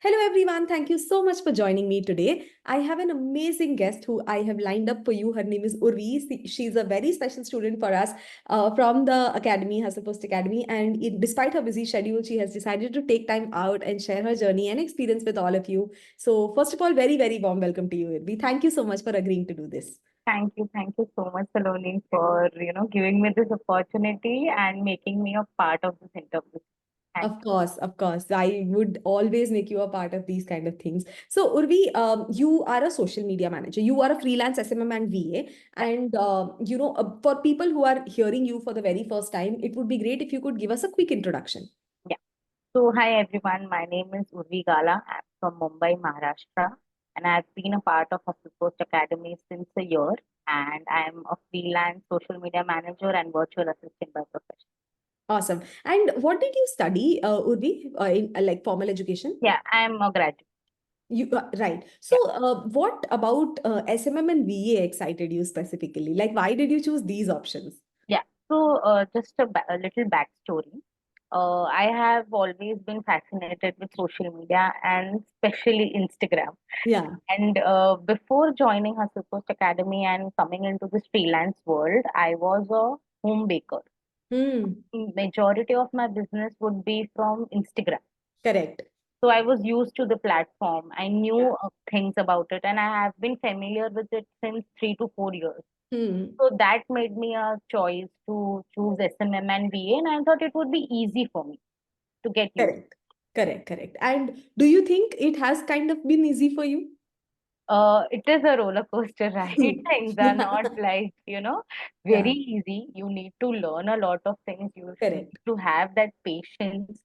Hello, everyone. Thank you so much for joining me today. I have an amazing guest who I have lined up for you. Her name is Urvi. She's a very special student for us from the Academy, Hustlepost Academy. And despite her busy schedule, she has decided to take time out and share her journey and experience with all of you. So, first of all, very, very warm welcome to you, Urvi. Thank you so much for agreeing to do this. Thank you so much, Saloni, for giving me this opportunity and making me a part of this interview. Thank Of course, of course. I would always make you a part of these kind of things. So, Urvi, you are a social media manager. You are a freelance SMM and VA. And, for people who are hearing you for the very first time, it would be great if you could give us a quick introduction. Yeah. So, hi everyone. My name is Urvi Gala. I'm from Mumbai, Maharashtra, and I've been a part of Hustlepost Academy since a year. And I'm a freelance social media manager and virtual assistant by profession. Awesome. And what did you study, Urvi, in like formal education? Yeah, I'm a graduate. You right. So, Yeah. what about SMM and VA excited you specifically? Like, why did you choose these options? Yeah. So, just a little backstory. I have always been fascinated with social media and especially Instagram. Yeah. And before joining Hustlepost Academy and coming into this freelance world, I was a home baker. Hmm. Majority of my business would be from Instagram. Correct. So I was used to the platform. I Yeah. knew things about it, and I have been familiar with it since 3 to 4 years. Hmm. So that made me a choice to choose SMM and VA, and I thought it would be easy for me to get used. Correct. Correct. Correct. And do you think it has kind of been easy for you? It is a roller coaster ride. Things are Yeah. not like, very Yeah. easy. You need to learn a lot of things. You need Correct. to have that patience,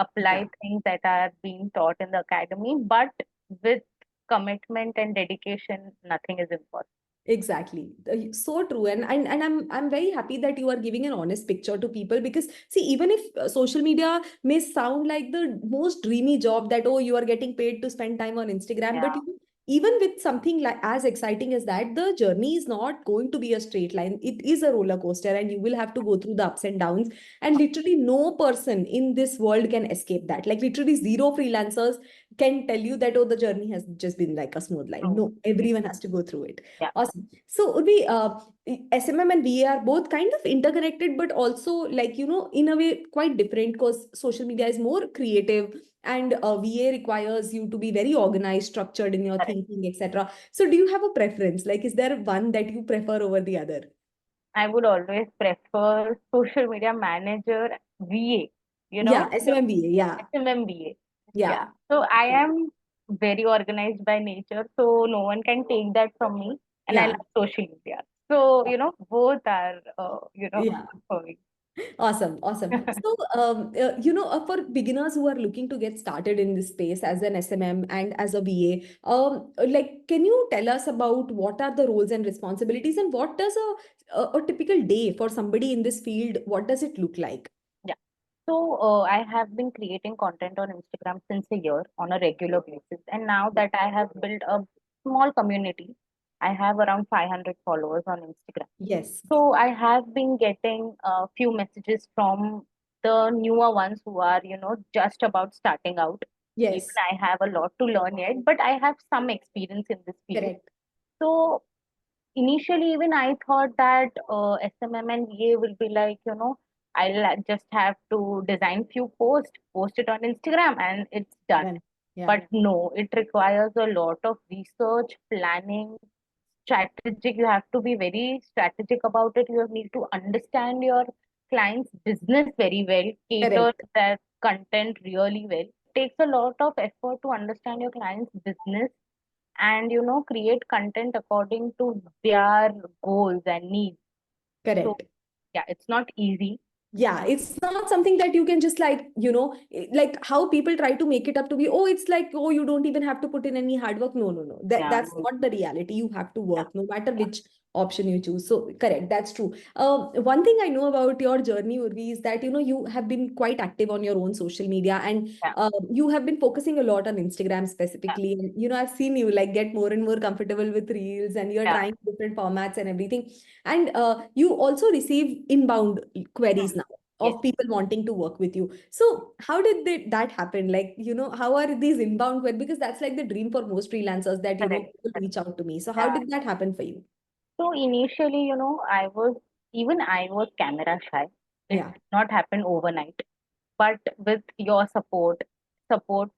apply Yeah. things that are being taught in the academy. But with commitment and dedication, nothing is impossible. Exactly. So true. And I'm very happy that you are giving an honest picture to people because see, even if social media may sound like the most dreamy job that, oh, you are getting paid to spend time on Instagram, but Yeah, even with something like as exciting as that, the journey is not going to be a straight line. It is a roller coaster, and you will have to go through the ups and downs. And literally no person in this world can escape that. Like literally zero freelancers can tell you that, oh, the journey has just been like a smooth line. true. No, everyone has to go through it. Yeah, Awesome. So, Urvi, SMM and VA are both kind of interconnected, but also like, in a way quite different because social media is more creative and VA requires you to be very organized, structured in your correct. thinking, etc. So, do you have a preference? Like, is there one that you prefer over the other? I would always prefer social media manager VA, Yeah, so SMM VA. Yeah. SMM VA. Yeah. Yeah. So I am very organized by nature, so no one can take that from me. And I Yeah. love social media. So, both are, Yeah. good for me. Awesome, awesome. So, for beginners who are looking to get started in this space as an SMM and as a VA, like, can you tell us about what are the roles and responsibilities and what does a typical day for somebody in this field, what does it look like? Yeah. So I have been creating content on Instagram since a year on a regular basis. And now that I have built a small community, I have around 500 followers on Instagram. Yes, So I have been getting a few messages from the newer ones who are, just about starting out. Even yes, I have a lot to learn yet, but I have some experience in this field. correct, So initially, even I thought that SMM and VA will be like, just have to design few posts, post it on Instagram, and it's done. done. Yeah, But no, it requires a lot of research, planning, strategic. You have to be very strategic about it. You need to understand your client's business very well, cater correct. that content really well. It takes a lot of effort to understand your client's business and create content according to their goals and needs. So Correct. yeah, it's not easy. Yeah, it's not something that you can just like, like how people try to make it up to be, oh, it's like, oh, you don't even have to put in any hard work. No, no, no. Yeah, That's not the reality. You have to yeah, work no matter yeah, which option you choose. So correct, that's true. One thing I know about your journey, Urvi, is that, you have been quite active on your own social media and yeah, you have been focusing a lot on Instagram yeah, specifically. And, I've seen you like get more and more comfortable with reels and you're yeah. trying different formats and everything. And you also receive inbound Hmm. queries now. Yes, of people wanting to work with you. So how did that happen? Like, how are these inbound because that's like the dream for most freelancers that, correct. people reach out to me. So how Yeah. did that happen for you? So initially, I was camera shy. It Yeah. did not happen overnight, but with your support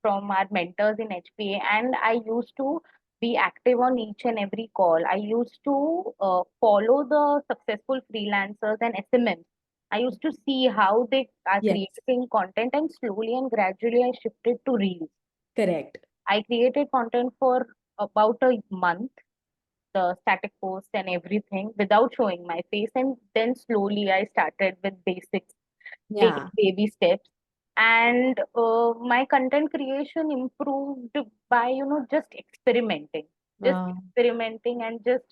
from our mentors in HPA, and I used to be active on each and every call. I used to follow the successful freelancers and SMMs. I used to see how they are Yes, creating content, and slowly and gradually I shifted to reels. correct. I created content for about a month, the static post and everything without showing my face. And then slowly I started with basics, taking Yeah. baby steps. And my content creation improved by, just Wow. experimenting and just,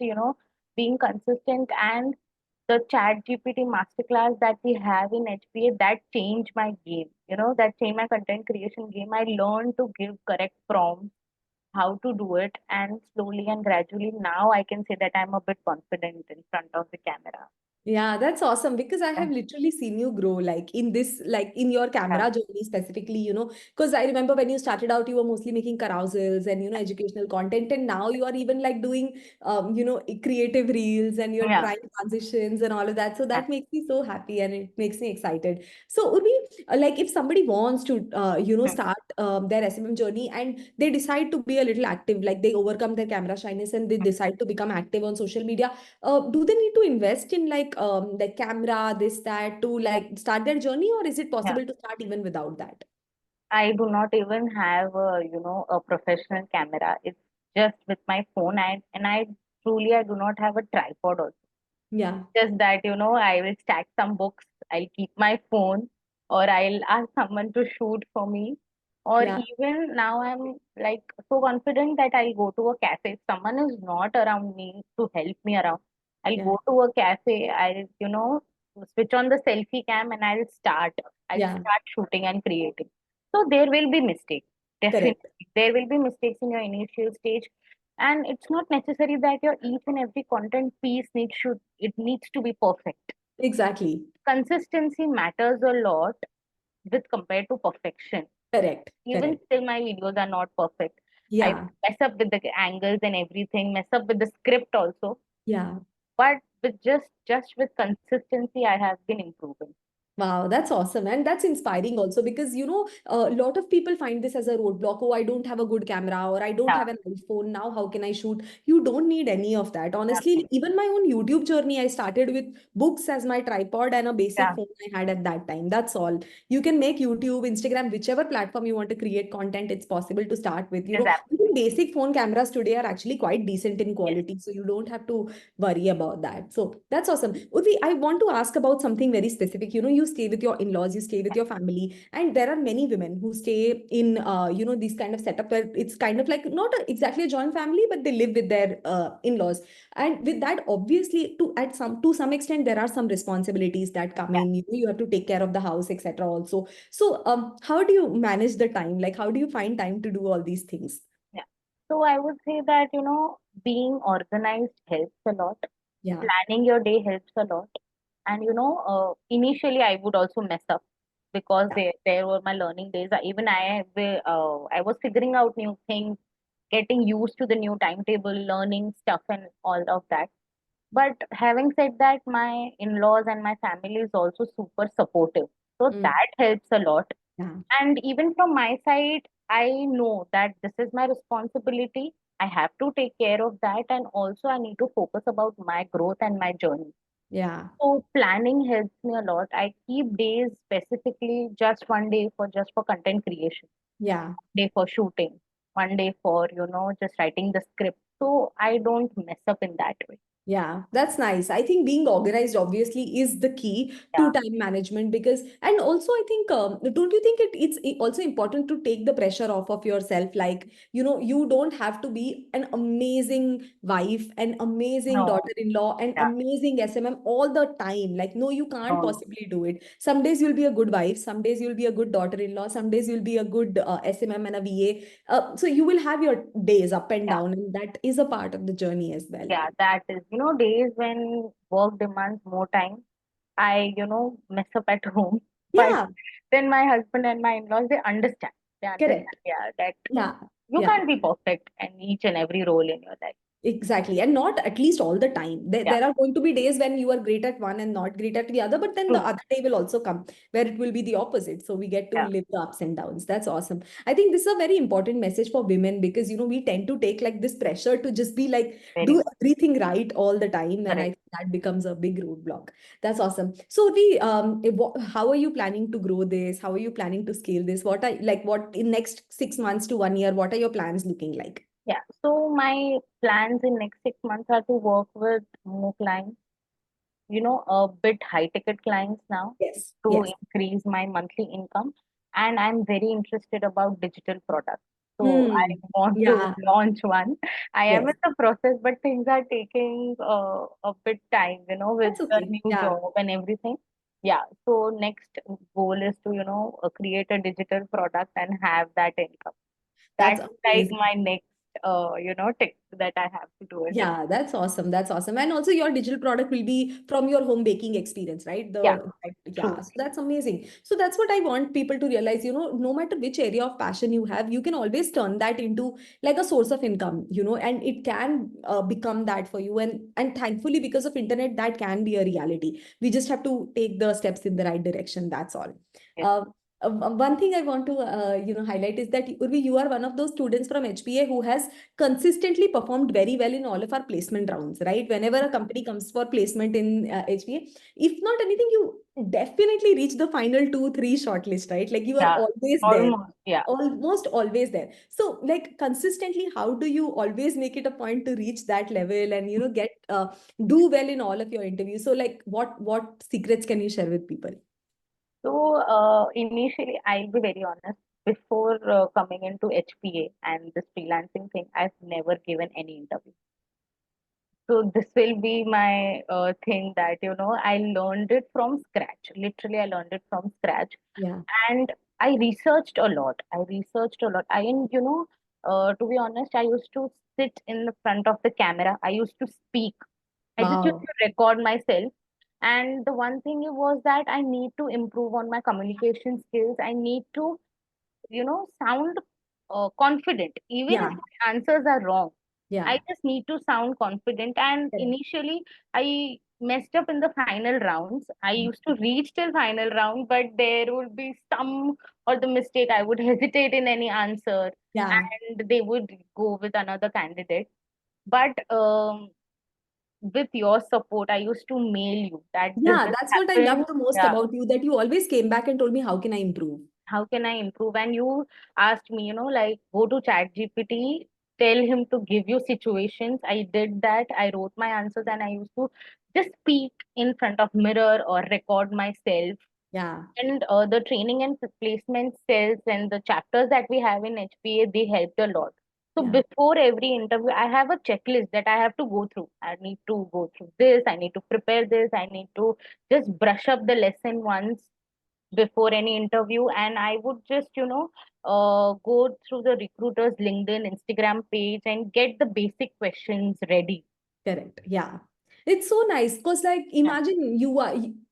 being consistent. And the chat GPT masterclass that we have in HPA, that changed my game, that changed my content creation game. I learned to give correct prompts, how to do it, and slowly and gradually now I can say that I'm a bit confident in front of the camera. Yeah, that's awesome because I Yeah, have literally seen you grow like in your yeah, camera journey specifically, because I remember when you started out, you were mostly making carousels and, educational content. And now you are even like doing, creative reels and you're yeah, trying transitions and all of that. So yeah. that makes me so happy and it makes me excited. So Urvi, like if somebody wants to, Hmm. start their SMM journey and they decide to be a little active, like they overcome their camera shyness and they decide to become active on social media, do they need to invest in the camera, this, that, to like start their journey, or is it Yeah. possible to start even without that? I do not even have a professional camera. It's just with my phone, and I truly I do not have a tripod also. Yeah, Just that, I will stack some books, I'll keep my phone, or I'll ask someone to shoot for me. Or yeah, even now, I'm like so confident that I'll go to a cafe. If someone is not around me to help me around, I'll yeah, go to a cafe, switch on the selfie cam and I'll yeah, start shooting and creating. So there will be mistakes. Definitely. correct. There will be mistakes in your initial stage, and it's not necessary that your each and every content piece needs to be perfect. Exactly. Consistency matters a lot with compared to perfection. Correct. Even Correct. still my videos are not perfect. I Yeah, mess up with the angles and everything, mess up with the script also, yeah. but with just with consistency I have been improving. Wow, that's awesome. And that's inspiring also because, a lot of people find this as a roadblock. Oh, I don't have a good camera or I don't Yeah, have an iPhone. Now, how can I shoot? You don't need any of that. yeah, Honestly, even my own YouTube journey, I started with books as my tripod and a basic yeah, phone I had at that time. That's all. You can make YouTube, Instagram, whichever platform you want to create content, it's possible to start with. exactly. Even basic phone cameras today are actually quite decent in Yes, quality. So you don't have to worry about that. So that's awesome. Urvi, I want to ask about something very specific. You stay with your in-laws, you stay with your family, and there are many women who stay in, this kind of setup where it's kind of like not exactly a joint family, but they live with their in-laws. And with that, obviously, to some extent, there are some responsibilities that come yeah, in. You have to take care of the house, etc. Also, so how do you manage the time? Like, how do you find time to do all these things? yeah. So I would say that, being organized helps a lot. Yeah, Planning your day helps a lot. And initially I would also mess up because yeah, there were my learning days. I was figuring out new things, getting used to the new timetable, learning stuff and all of that. But having said that, my in-laws and my family is also super supportive. So mm, that helps a lot. yeah, And even from my side, I know that this is my responsibility. I have to take care of that, and also I need to focus about my growth and my journey. yeah, So planning helps me a lot. I keep days specifically just one day for content creation, yeah. day for shooting, one day for just writing the script. So I don't mess up in that way. Yeah, that's nice. I think being organized obviously is the key Yeah, to time management because, and also I think, don't you think also important to take the pressure off of yourself? Like, you don't have to be an amazing wife, an amazing no, daughter-in-law, an yeah, amazing SMM all the time. Like, no, you can't no, possibly do it. Some days you'll be a good wife, some days you'll be a good daughter-in-law, some days you'll be a good SMM and a VA. So you will have your days up and yeah, down, and that is a part of the journey as well. yeah. That is, days when work demands more time. I, mess up at home. But Yeah, then my husband and my in-laws, they understand. They correct. understand, yeah, that Yeah, you yeah. can't be perfect in each and every role in your life. Exactly. And not at least all the time. Yeah, There are going to be days when you are great at one and not great at the other, but then the true. other day will also come where it will be the opposite. So we get to Yeah, live the ups and downs. That's awesome. I think this is a very important message for women because, we tend to take like this pressure to just be like, very do much everything right all the time. And I correct. think that becomes a big roadblock. That's awesome. So how are you planning to grow this? How are you planning to scale this? What in next 6 months to 1 year, what are your plans looking like? Yeah. So my plans in next 6 months are to work with more clients, a bit high ticket clients now Yes. to Yes. increase my monthly income. And I'm very interested about digital products. So I Hmm. want to Yeah. launch one. I am Yes. in the process, but things are taking a bit time, with That's the okay. new Yeah. job and everything. Yeah. So next goal is to, create a digital product and have that income. That's That's like amazing. my next, tick that I have to do in next. Yeah, that's awesome. That's awesome. And also your digital product will be from your home baking experience, right? Yeah, Yeah, true. so that's amazing. So that's what I want people to realize, no matter which area of passion you have, you can always turn that into like a source of income, and it can become that for you. And thankfully, because of internet, that can be a reality. We just have to take the steps in the right direction. That's all. Yes. Uh, One thing I want to highlight is that Urvi, you are one of those students from HPA who has consistently performed very well in all of our placement rounds, right? Whenever a company comes for placement in HPA, if not anything, you definitely reach the final two, three shortlist, right? Like you are Yeah, always there, almost. Yeah. almost always there. So, like consistently, how do you always make it a point to reach that level and get do well in all of your interviews? So, like, what secrets can you share with people? So initially, I'll be very honest. Before coming into HPA and this freelancing thing, I've never given any interview. So this will be my thing that I learned it from scratch. Literally, I learned it from scratch, Yeah. and I researched a lot. I researched a lot. To be honest, I used to sit in the front of the camera. I used to speak. I just used Wow. to record myself. And the one thing was that I need to improve on my communication skills. I need to, sound confident, even if Yeah. my answers are wrong. I Yeah. just need to sound confident. And Correct. initially, I messed up in the final rounds. I used to reach till final round, but there would be some or the mistake. I would hesitate in any answer, Yeah. and they would go with another candidate. But with your support, I used to mail you that this Yeah, that's what I love happened. the most Yeah, about you, that you always came back and told me, how can I improve? how can I improve? And you asked me, like go to Chat GPT, tell him to give you situations. I did that. I wrote my answers and I used to just speak in front of mirror or record myself. Yeah, And the training and placement cells and the chapters that we have in HPA, they helped a lot. So yeah, before every interview, I have a checklist that I have to go through. I need to go through this. I need to prepare this. I need to just brush up the lesson once before any interview. And I would just, go through the recruiter's LinkedIn, Instagram page and get the basic questions ready. correct. Yeah. It's so nice because, like, Yeah. imagine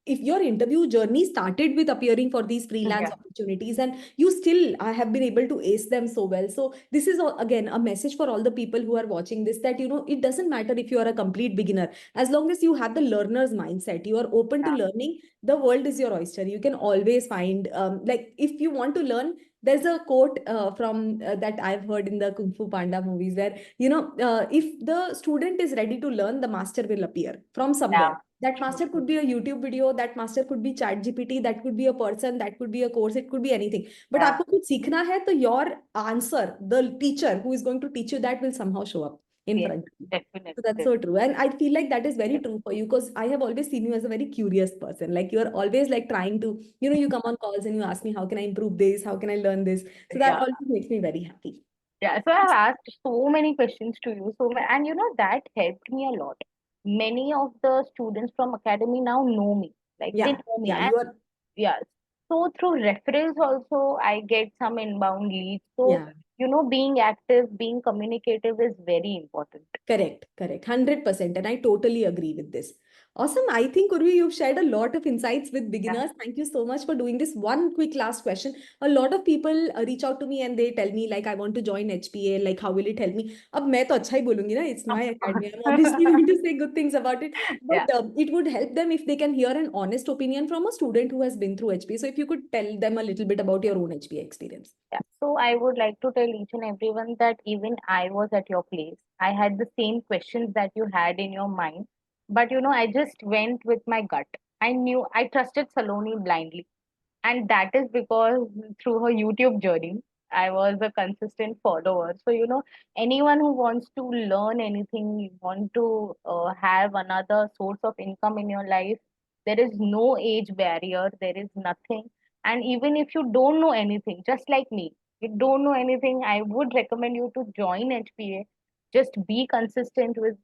if your interview journey started with appearing for these freelance Yeah. opportunities and you still have been able to ace them so well. So, this is again a message for all the people who are watching this, that, it doesn't matter if you are a complete beginner, as long as you have the learner's mindset, you are open to Yeah. learning, the world is your oyster. You can always find, like, if you want to learn, there's a quote from that I've heard in the Kung Fu Panda movies where if the student is ready to learn, the master will appear from Yeah. somewhere. That True. master could be a YouTube video, that master could be Chat GPT, that could be a person, that could be a course, it could be anything. But Yeah. आपको कुछ सीखना है तो your answer, the teacher who is going to teach you, that will somehow show up in Yes. front of you. Definitely. So that's so true. And I feel like that is very true for you because I have always seen you as a very curious person. Like you're always like trying to, you come on calls and you ask me, how can I improve this? How can I learn this? So that Yeah. always makes me very happy. Yeah, so I've asked so many questions to you, and that helped me a lot. Many of the students from academy now know me, like they Yeah. know me, Yeah. and You are, yeah, so through referrals also I get some inbound leads. So yeah. being active, being communicative is very important. Correct, correct. 100%. And I totally agree with this. Awesome. I think, Urvi, you've shared a lot of insights with Yeah. beginners. Thank you so much for doing this. One quick last question. A lot of people reach out to me and they tell me, like, I want to join HPA. Like, how will it help me? Ab मैं तो अच्छा ही बोलूंगी ना. It's Of my course. academy. I'm obviously going to say good things about it. Yeah. But it would help them if they can hear an honest opinion from a student who has been through HPA. So if you could tell them a little bit about your own HPA experience. Yeah. So I would like to tell each and everyone that even I was at your place. I had the same questions that you had in your mind. But I just went with my gut. I trusted Saloni blindly. And that is because through her YouTube journey, I was a consistent follower. So, anyone who wants to learn anything, you want to have another source of income in your life, there is no age barrier, there is nothing. And even if you don't know anything, just like me, you don't know anything, I would recommend you to join HPA. Just be consistent with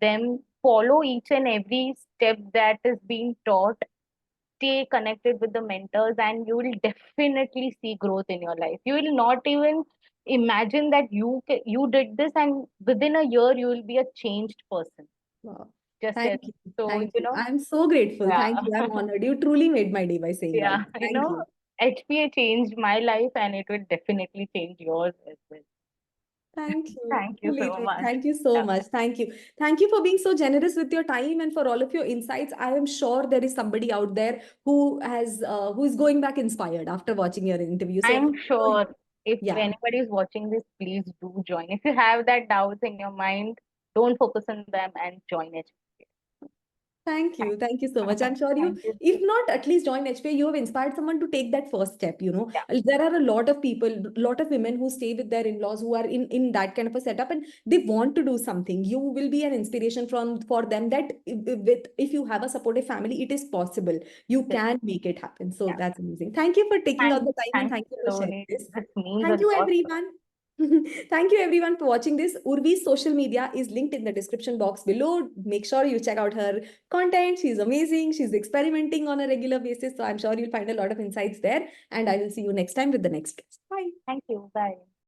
them, follow each and every step that is being taught, stay connected with the mentors, and you will definitely see growth in your life. You will not even imagine that you did this, and within a year you will be a changed person. Wow. Just Thank as you. so, Thank you. I'm so grateful. yeah. Thank you. I'm honored. You truly made my day by saying all Yeah, this. Thank you. HPA changed my life, and it will definitely change yours as well. Thank you. Thank you Truly, so truly. much. Thank you so Yeah. much. Thank you. Thank you for being so generous with your time and for all of your insights. I am sure there is somebody out there who is going back inspired after watching your interview. So, I'm sure if yeah. anybody is watching this, please do join. If you have that doubts in your mind, don't focus on them and join HPA. Thank you. Thank you so much. I'm sure you, Thank you. if not at least join HPA, you have inspired someone to take that first step. Yeah. There are a lot of people, a lot of women who stay with their in-laws who are in that kind of a setup and they want to do something. You will be an inspiration for them that if you have a supportive family, it is possible. You Yes. can make it happen. So Yeah. that's amazing. Thank you for taking out Thank, the time and thank thank you, you for sharing Saloni. this. This means a Thank you, lot. everyone. Thank you everyone for watching this. Urvi's social media is linked in the description box below. Make sure you check out her content. She's amazing. She's experimenting on a regular basis. So I'm sure you'll find a lot of insights there. And I will see you next time with the next guest. Bye. Thank you. Bye.